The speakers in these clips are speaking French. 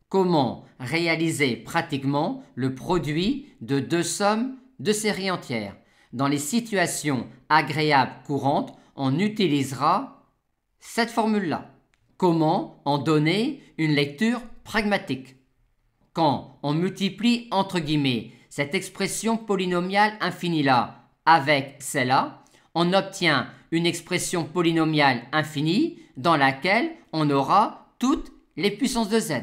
Comment réaliser pratiquement le produit de deux sommes de séries entières? Dans les situations agréables courantes, on utilisera cette formule-là. Comment en donner une lecture pragmatique? Quand on multiplie entre guillemets cette expression polynomiale infinie-là avec celle-là, on obtient une expression polynomiale infinie dans laquelle on aura toutes les puissances de z.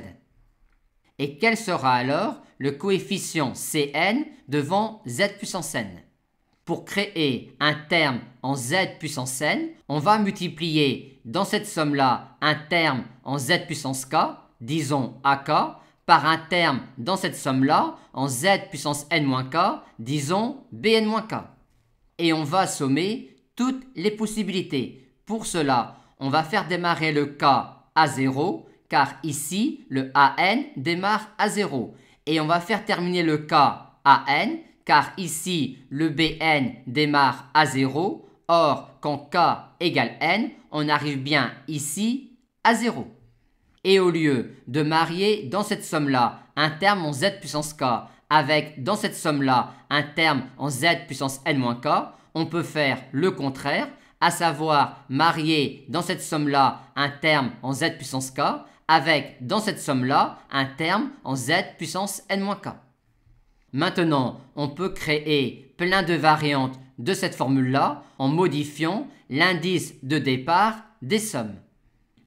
Et quel sera alors le coefficient Cn devant z puissance n? Pour créer un terme en z puissance n, on va multiplier dans cette somme-là un terme en z puissance k, disons ak, par un terme dans cette somme-là en z puissance n-k, disons bn-k. Et on va sommer toutes les possibilités. Pour cela, on va faire démarrer le k à 0, car ici, le an démarre à 0. Et on va faire terminer le k à n, car ici, le bn démarre à 0. Or, quand k égale n, on arrive bien ici à 0. Et au lieu de marier dans cette somme-là un terme en z puissance k avec dans cette somme-là un terme en z puissance n-k, on peut faire le contraire, à savoir marier dans cette somme-là un terme en z puissance k avec dans cette somme-là un terme en z puissance n-k. Maintenant, on peut créer plein de variantes de cette formule-là en modifiant l'indice de départ des sommes.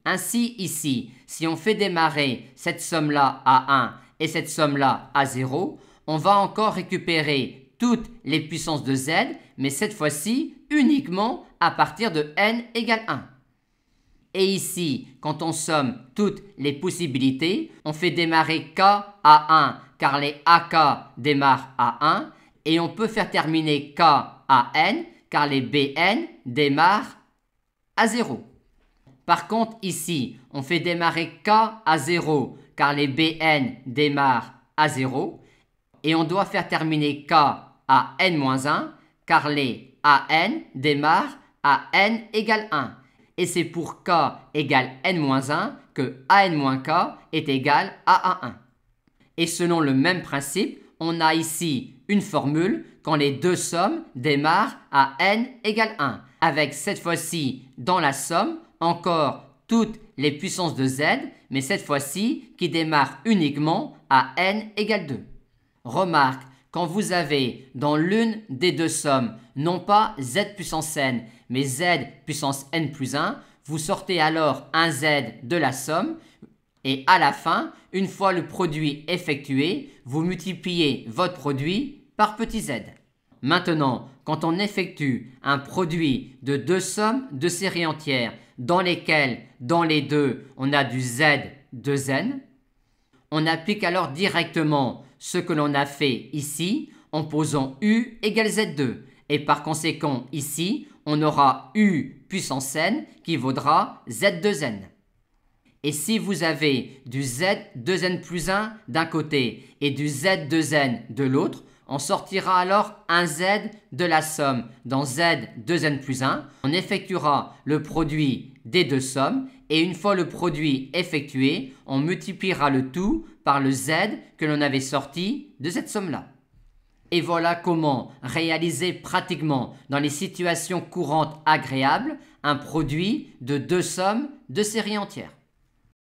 Ainsi, ici, si on fait démarrer cette somme-là à 1 et cette somme-là à 0, on va encore récupérer toutes les puissances de z, mais cette fois-ci uniquement à partir de n égale 1. Et ici, quand on somme toutes les possibilités, on fait démarrer k à 1 car les ak démarrent à 1 et on peut faire terminer k à n car les bn démarrent à 0. Par contre, ici, on fait démarrer k à 0 car les bn démarrent à 0 et on doit faire terminer k à n-1 car les an démarrent à n égale 1. Et c'est pour k égale n-1 que an-k est égal à a1. Et selon le même principe, on a ici une formule quand les deux sommes démarrent à n égale 1, avec cette fois-ci dans la somme encore toutes les puissances de z, mais cette fois-ci qui démarre uniquement à n égale 2. Remarque, quand vous avez dans l'une des deux sommes non pas z puissance n, mais z puissance n plus 1, vous sortez alors un z de la somme et à la fin, une fois le produit effectué, vous multipliez votre produit par petit z. Maintenant, quand on effectue un produit de deux sommes de séries entières dans lesquelles, dans les deux, on a du z de n, on applique alors directement ce que l'on a fait ici en posant u égale z2. Et par conséquent, ici, on aura u puissance n qui vaudra z2n. Et si vous avez du z2n plus 1 d'un côté et du z2n de l'autre, on sortira alors un z de la somme dans z2n plus 1. On effectuera le produit des deux sommes et une fois le produit effectué, on multipliera le tout par le z que l'on avait sorti de cette somme-là. Et voilà comment réaliser pratiquement dans les situations courantes agréables un produit de deux sommes de séries entières.